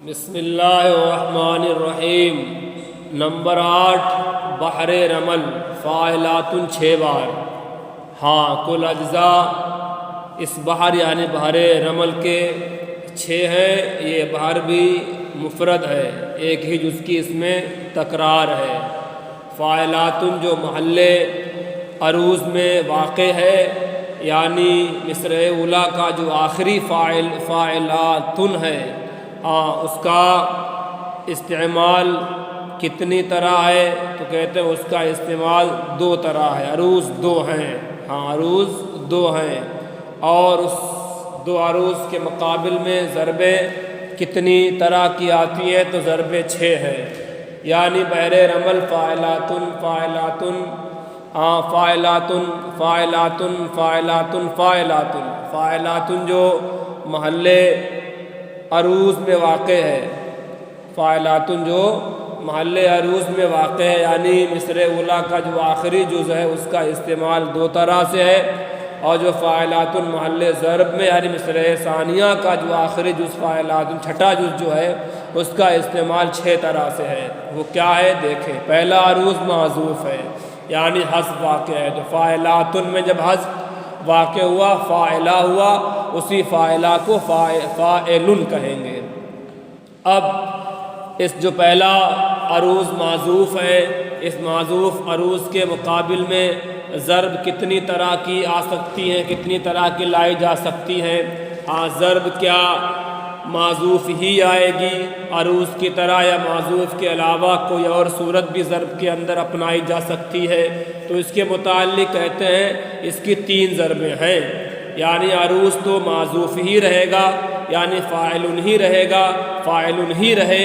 بسم اللہ الرحمن الرحیم۔ نمبر 8 بحر رمل فاعلات 6 بار۔ ہاں، کل اجزاء اس بحر یعنی بحر رمل کے 6 ہیں۔ یہ بحر بھی مفرد ہے، ایک ہی جز کی اس میں تکرار ہے۔ فاعلات جو محل عروض میں واقع ہے، یعنی مصر اولیٰ کا جو آخری فاعل فاعلات ہے، اس کا استعمال کتنی طرح ہے؟ تو کہتے ہیں اس کا استعمال 2 طرح ہے، عروض 2 ہیں۔ عروض 2 ہیں، اور اس 2 عروض کے مقابل میں ضربیں کتنی طرح کی آتی ہیں؟ تو ضربیں 6 ہیں۔ یعنی بحر رمل فاعلات فاعلات فاعلات فاعلات فاعلات فاعلات فاعلات جو محل عروض میں واقع ہے، فاعلات جو محل عروض میں واقع ہے، یعنی مصر اولیٰ کا جو آخری جز ہے اس کا استعمال 2 طرح سے ہے، اور جو فاعلات محل ضرب میں یعنی مصر ثانیہ کا جو آخری جز فاعلات چھٹا جز جو ہے اس کا استعمال 6 طرح سے ہے۔ وہ کیا ہے دیکھیں۔ پہلا عروض معذوف ہے، یعنی حذف واقع ہے۔ تو فاعلات میں جب حذف واقع ہوا، فاعلہ ہوا، اسی فاعلہ کو فاعل کہیں گے۔ اب اس جو پہلا عروض معذوف ہے، اس معذوف عروض کے مقابل میں ضرب کتنی طرح کی آ سکتی ہیں، کتنی طرح کی لائی جا سکتی ہیں؟ ضرب کیا معذوف ہی آئے گی عروض کی طرح، یا معذوف کے علاوہ کوئی اور صورت بھی ضرب کے اندر اپنائی جا سکتی ہے؟ تو اس کے متعلق کہتے ہیں اس کی 3 ضربیں ہیں۔ یعنی عروض تو معذوف ہی رہے گا، یعنی فاعل ہی رہے گا، فاعل ہی رہے،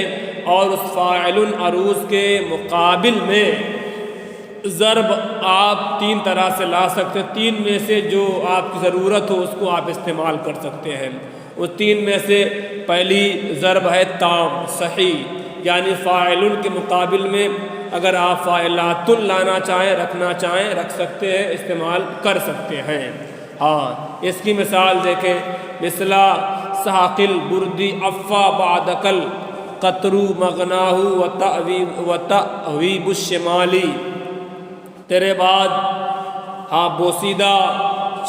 اور اس فاعل عروض کے مقابل میں ضرب آپ 3 طرح سے لا سکتے ہیں۔ 3 میں سے جو آپ کی ضرورت ہو اس کو آپ استعمال کر سکتے ہیں۔ اس 3 میں سے پہلی ضرب ہے تام صحیح، یعنی فاعل کے مقابل میں اگر آپ فاعلات لانا چاہیں، رکھنا چاہیں، رکھ سکتے ہیں، استعمال کر سکتے ہیں۔ اس کی مثال دیکھیں۔ مثلا ساقل بردی افا بعدکل قطرو مغناہ و تعویب الشمالی، تیرے بعد بوسیدہ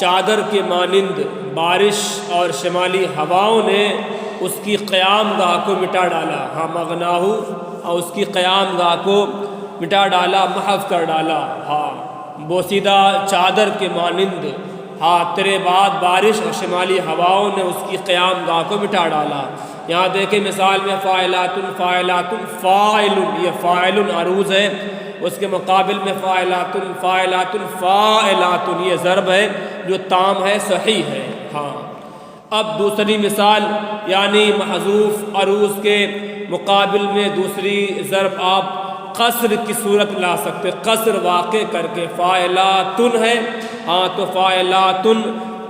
چادر کے مانند بارش اور شمالی ہواؤں نے اس کی قیام گاہ کو مٹا ڈالا۔ مغناہ، اور اس کی قیام گاہ کو مٹا ڈالا، محو کر ڈالا۔ بوسیدہ چادر کے مانند، تیرے بعد بارش اور شمالی ہواؤں نے اس کی قیام گاہ کو مٹا ڈالا۔ یہاں دیکھیں مثال میں فاعلات فاعلات فاعل، یہ فاعل عروض ہے، اس کے مقابل میں فاعلات فاعلات فاعلات، یہ ضرب ہے جو تام ہے، صحیح ہے۔ اب دوسری مثال، یعنی محذوف عروض کے مقابل میں دوسری ضرب آپ قصر کی صورت لا سکتے، قصر واقع کر کے۔ فاعلات ہے، تو فاعلات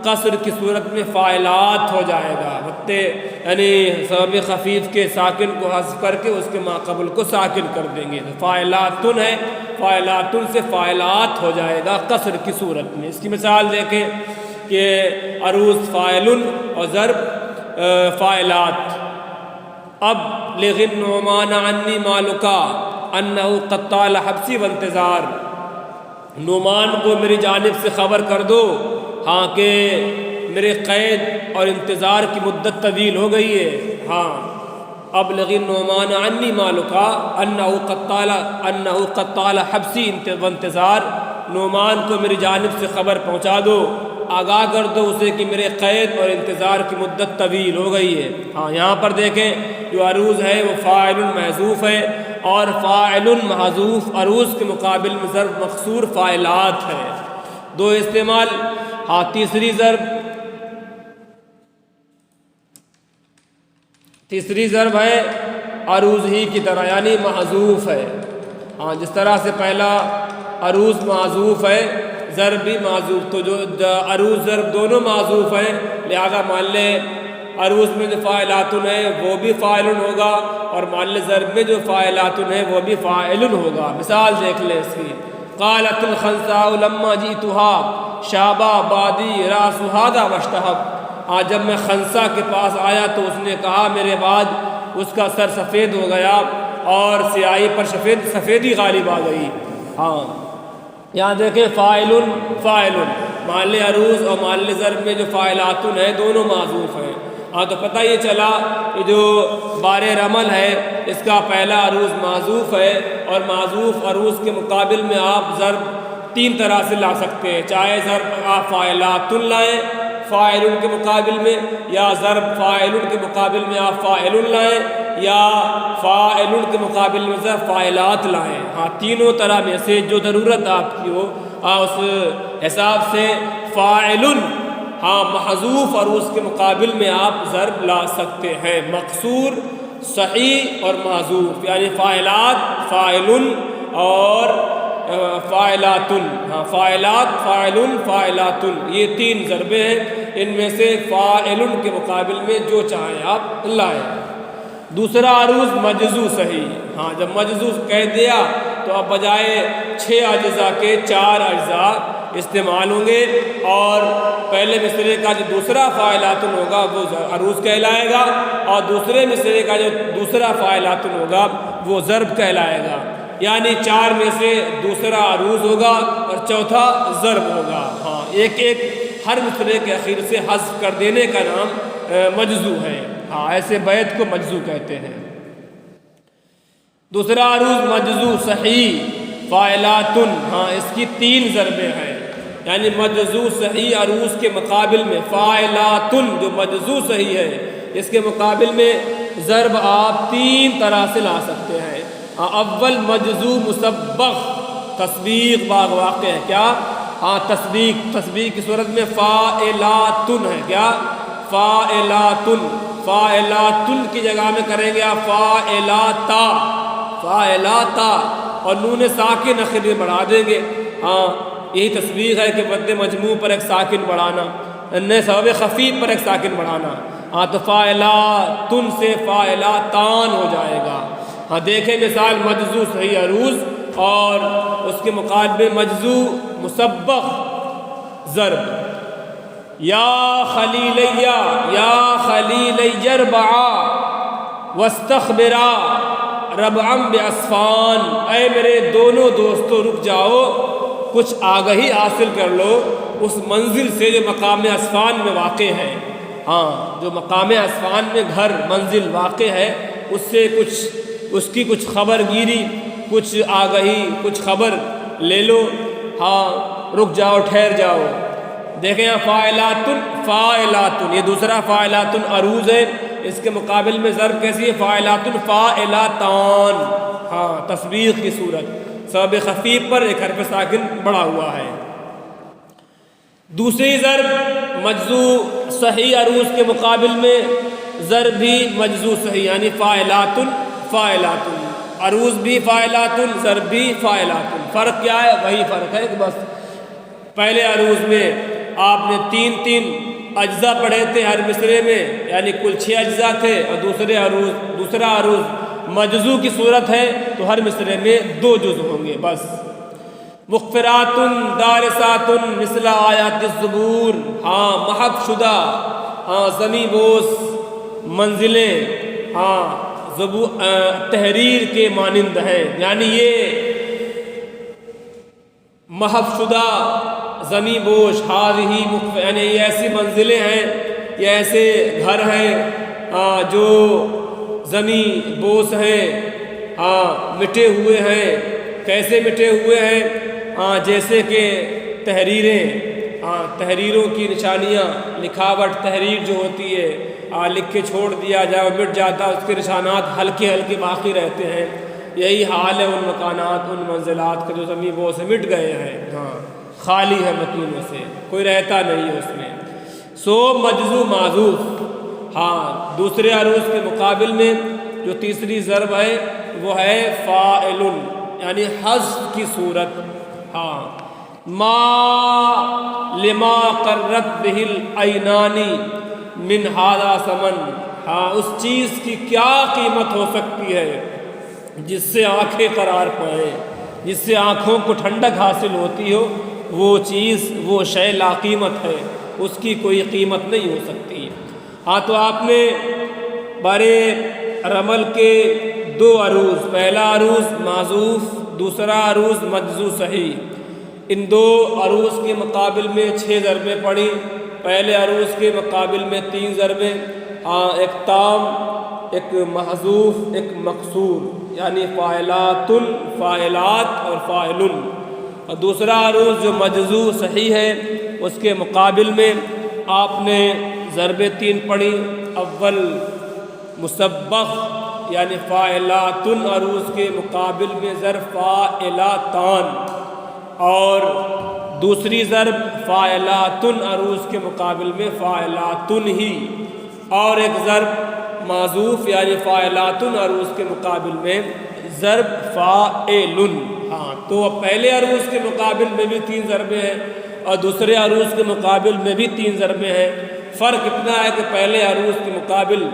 قصر کی صورت میں فاعلات ہو جائے گا، یعنی سبب خفیف کے ساکن کو حذف کر کے اس کے ماقبل کو ساکن کر دیں گے۔ تو فاعلات ہے، فاعلات سے فاعلات ہو جائے گا قصر کی صورت میں۔ اس کی مثال دیکھیں کہ عروض فاعل اور ضرب فاعلات۔ اب لغن نعمان عنی مالکا انہ قد طال حبسی و انتظار، نعمان کو میری جانب سے خبر کر دو کہ میرے قید اور انتظار کی مدت طویل ہو گئی ہے۔ اب لغن نعمان عنی مالکا انہ قد طال حبسی و انتظار، نعمان کو میری جانب سے خبر پہنچا دو، آگاہ کر دو اسے کہ میرے قید اور انتظار کی مدت طویل ہو گئی ہے۔ یہاں پر دیکھیں جو عروض ہے وہ فاعل محذوف ہے، اور فاعل محذوف عروض کے مقابل میں ضرب مقصور فاعلات ہے۔ 2 استعمال۔ تیسری ضرب ہے عروض ہی کی طرح، یعنی محذوف ہے۔ جس طرح سے پہلا عروض معذوف ہے، ضرب بھی معذوف، تو جو عروض ضرب دونوں معذوف ہیں، لہذا محل عروض میں جو فاعلات ہیں وہ بھی فاعل ہوگا، اور محل ضرب میں جو فاعلات ہیں وہ بھی فاعل ہوگا۔ مثال دیکھ لیں اس کی۔ قالت الخنساء لما جئتها شاب بادی راس هذا واشتهب، جب میں خنسا کے پاس آیا تو اس نے کہا میرے بعد اس کا سر سفید ہو گیا اور سیاہی پر سفیدی غالب آ گئی۔ ہاں یہاں دیکھیں فاعل فاعل، محل عروض اور محل ضرب میں جو فاعلات ہیں دونوں معذوف ہیں۔ ہاں تو پتہ یہ چلا کہ جو بار رمل ہے اس کا پہلا عروض معذوف ہے، اور معذوف عروض کے مقابل میں آپ ضرب تین طرح سے لا سکتے ہیں، چاہے ضرب آپ فاعلات لائیں فاعل کے مقابل میں، یا ضرب فاعل کے مقابل میں آپ فاعل لائیں، یا فاعل کے مقابل میں ضرب فاعلات لائیں۔ ہاں تینوں طرح میں سے جو ضرورت آپ کی ہو اس حساب سے فاعل ہاں محذوف عروض کے مقابل میں آپ ضرب لا سکتے ہیں، مقصور صحیح اور معذوف، یعنی فاعلات فاعل اور فاعلات۔ ہاں فاعلات فاعل فاعلات یہ تین ضربیں ہیں، ان میں سے فاعل کے مقابل میں جو چاہیں آپ لائیں۔ دوسرا عروض مجزو صحیح۔ ہاں جب مجزو کہہ دیا تو اب بجائے 6 اجزاء کے 4 اجزاء استعمال ہوں گے، اور پہلے مصرعے کا جو دوسرا فاعلات ہوگا وہ عروض کہلائے گا، اور دوسرے مصرعے کا جو دوسرا فاعلات ہوگا وہ ضرب کہلائے گا، یعنی 4 میں سے دوسرا عروض ہوگا اور چوتھا ضرب ہوگا۔ ہاں ایک ایک ہر مصرعے کے اخیر سے حذف کر دینے کا نام مجزو ہے۔ ہاں ایسے بیت کو مجزو کہتے ہیں۔ دوسرا عروض مجزو صحیح فاعلات۔ ہاں اس کی 3 ضربیں ہیں، یعنی مجزو صحیح عروض کے مقابل میں فاعلات جو مجزو صحیح ہے اس کے مقابل میں ضرب آپ 3 طرح سے لا سکتے ہیں۔ اول مجزو مسبغ تسبیغ باغ واقع ہے کیا؟ ہاں تسبیغ کی صورت میں فاعلات ہے کیا؟ فاعلات کی جگہ میں کریں گے آپ فاعلاتا اور نون ساکن آخر میں بڑھا دیں گے۔ ہاں یہی تسبیغ ہے کہ مد مجموع پر ایک ساکن بڑھانا، سبب خفیف پر ایک ساکن بڑھانا۔ ہاں تو فاعلاتن سے فاعلاتان ہو جائے گا۔ ہاں دیکھیں مثال مجزو صحیح عروض اور اس کے مقابلے مجزو مسبغ ضرب، یا خلیلی اربعا واستخبرا ربعا بعصفان، اے میرے دونوں دوستوں رک جاؤ، کچھ آگہی حاصل کر لو اس منزل سے جو مقام عصفان میں واقع ہے۔ ہاں جو مقام عصفان میں گھر منزل واقع ہے اس سے اس کی کچھ خبر گیری، کچھ آگہی، کچھ خبر لے لو۔ ہاں رک جاؤ، ٹھہر جاؤ۔ دیکھیں یہاں فاعلات یہ دوسرا فاعلات عروض ہے، اس کے مقابل میں ضرب کیسی ہے؟ فاعلات فاعلاتان۔ ہاں تسبیغ کی صورت، سبب خفیف پر ایک حرف ساکن بڑھا ہوا ہے۔ دوسری ضرب مجزو صحیح عروض کے مقابل میں ضرب بھی مجزو صحیح، یعنی فاعلات عروض بھی فاعلات ضرب بھی فاعلات۔ فرق کیا ہے؟ وہی فرق ہے کہ بس پہلے عروض میں آپ نے 3 اجزاء پڑھے تھے ہر مصرعے میں، یعنی کل 6 اجزاء تھے، اور دوسرا عروض مجزو کی صورت ہے تو ہر مصرعے میں 2 جزء ہوں گے بس۔ مغفرات دارسات مثل آیات الزبور، ہاں محو شدہ، ہاں زمیں بوس منزلیں، ہاں تحریر کے مانند ہیں، یعنی یہ محو شدہ زمیں بوش ہی یعنی یہ ایسی منزلیں ہیں، یہ ایسے گھر ہیں جو زمیں بوس ہیں، مٹے ہوئے ہیں۔ کیسے مٹے ہوئے ہیں؟ جیسے کہ تحریروں کی نشانیاں، لکھاوٹ تحریر جو ہوتی ہے لکھ کے چھوڑ دیا جائے اور مٹ جاتا، اس کے نشانات ہلکے باقی رہتے ہیں۔ یہی حال ہے ان مکانات، ان منزلات کا جو زمین وہ سے مٹ گئے ہیں، ہاں خالی ہے مکینوں سے، کوئی رہتا نہیں ہے اس میں۔ سو مجزو معذوف، ہاں دوسرے عروض کے مقابل میں جو تیسری ضرب ہے وہ ہے فاعل، یعنی حذف کی صورت۔ ہاں ما لما قرت بہ العینانی من ھذا ثمن، ہاں اس چیز کی کیا قیمت ہو سکتی ہے جس سے آنکھیں قرار پائیں، جس سے آنکھوں کو ٹھنڈک حاصل ہوتی ہو، وہ چیز وہ شے لا قیمت ہے، اس کی کوئی قیمت نہیں ہو سکتی۔ ہاں تو آپ نے بارے رمل کے دو عروض، پہلا عروض معزوف، دوسرا عروض مجزو صحیح، ان دو عروض کے مقابل میں 6 ضربیں پڑھی، پہلے عروض کے مقابل میں 3 ضربیں، ایک تام، ایک محذوف، ایک مقصور، یعنی فاعلات، فاعلات اور فاعلن، اور دوسرا عروض جو مجزو صحیح ہے اس کے مقابل میں آپ نے ضربیں 3 پڑھی، اول مسبخ یعنی فاعلات عروض کے مقابل میں ضرب فاعلاتان، اور دوسری ضرب فاعلات عروض کے مقابل میں فاعلاتن ہی، اور ایک ضرب معزوف یعنی فاعلات عروض کے مقابل میں ضرب فاعلن۔ تو پہلے عروض کے مقابل میں بھی 3 ضربیں ہیں اور دوسرے عروض کے مقابل میں بھی 3 ضربیں ہیں۔ فرق اتنا ہے کہ پہلے عروض کے مقابل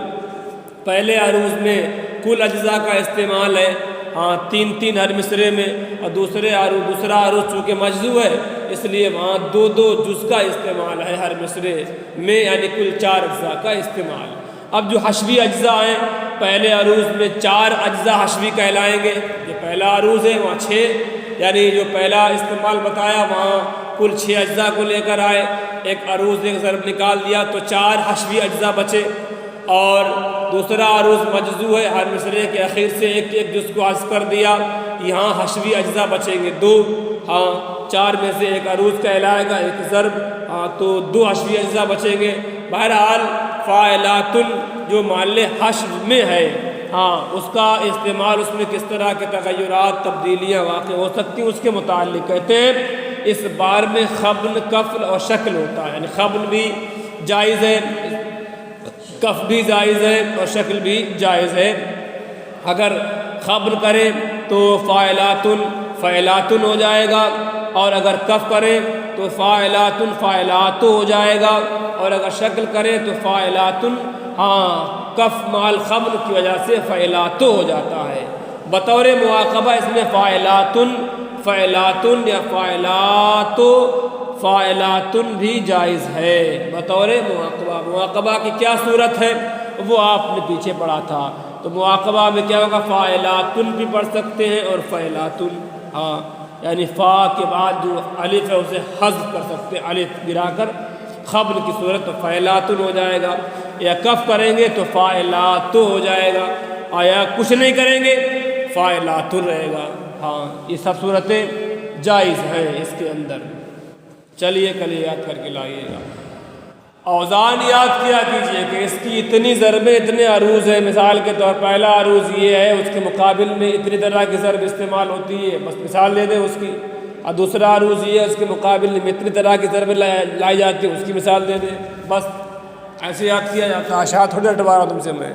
پہلے عروض میں کل اجزاء کا استعمال ہے، 3 ہر مصرے میں، اور دوسرا عروض چونکہ مجزو ہے اس لیے وہاں 2 جز کا استعمال ہے ہر مصرے میں، یعنی کل 4 اجزاء کا استعمال۔ اب جو حشوی اجزاء ہیں، پہلے عروض میں 4 اجزاء حشوی کہلائیں گے، یہ پہلا عروض ہے وہاں 6، یعنی جو پہلا استعمال بتایا وہاں کل 6 اجزاء کو لے کر آئے، ایک عروض ایک ضرب نکال دیا تو 4 حشوی اجزاء بچے، اور دوسرا عروض مجزو ہے، ہر مصرے کے اخیر سے ایک جز کو حذف کر دیا، یہاں حشوی اجزاء بچیں گے 2، 4 میں سے ایک عروض کہلائے گا، ایک ضرب، تو 2 حشوی اجزاء بچیں گے۔ بہرحال فاعلات جو محل حشو میں ہے، اس کا استعمال، اس میں کس طرح کے تغیرات تبدیلیاں واقع ہو سکتی ہیں اس کے متعلق کہتے ہیں اس بار میں خبن، کفل اور شکل ہوتا ہے، یعنی خبن بھی جائز ہے، کف بھی جائز ہے اور شکل بھی جائز ہے۔ اگر خبن کرے تو فاعلات ہو جائے گا، اور اگر کف کرے تو فاعلات ہو جائے گا، اور اگر شکل کرے تو فاعلات، کف مال خبن کی وجہ سے فاعلات ہو جاتا ہے۔ بطور مواقبہ اس میں فاعلات یا فاعلات بھی جائز ہے بطور مواقبہ کی کیا صورت ہے وہ آپ نے پیچھے پڑھا تھا، تو مواقبہ میں کیا ہوگا، فاعلات بھی پڑھ سکتے ہیں اور فاعلات، یعنی فا کے بعد جو الف ہے اسے حذف کر سکتے ہیں، الف گرا کر خبر کی صورت تو فاعلات ہو جائے گا، یا کف کریں گے تو فاعلات ہو جائے گا، یا کچھ نہیں کریں گے فاعلات رہے گا۔ یہ سب صورتیں جائز ہیں اس کے اندر۔ چلیے کل یاد کر کے لائیے گا۔ اوزان یاد کیا کیجئے کہ اس کی اتنی ضربیں، اتنے عروض ہیں، مثال کے طور پہلا عروض یہ ہے، اس کے مقابل میں اتنی طرح کی ضرب استعمال ہوتی ہے، بس مثال دے دیں اس کی، اور دوسرا عروض یہ ہے، اس کے مقابل میں اتنی طرح کی ضربیں لائی جاتی ہیں، اس کی مثال دے دیں، بس ایسے یاد کیا جاتا ہے، اشاعت تھوڑی ہٹوا رہا ہوں تم سے میں۔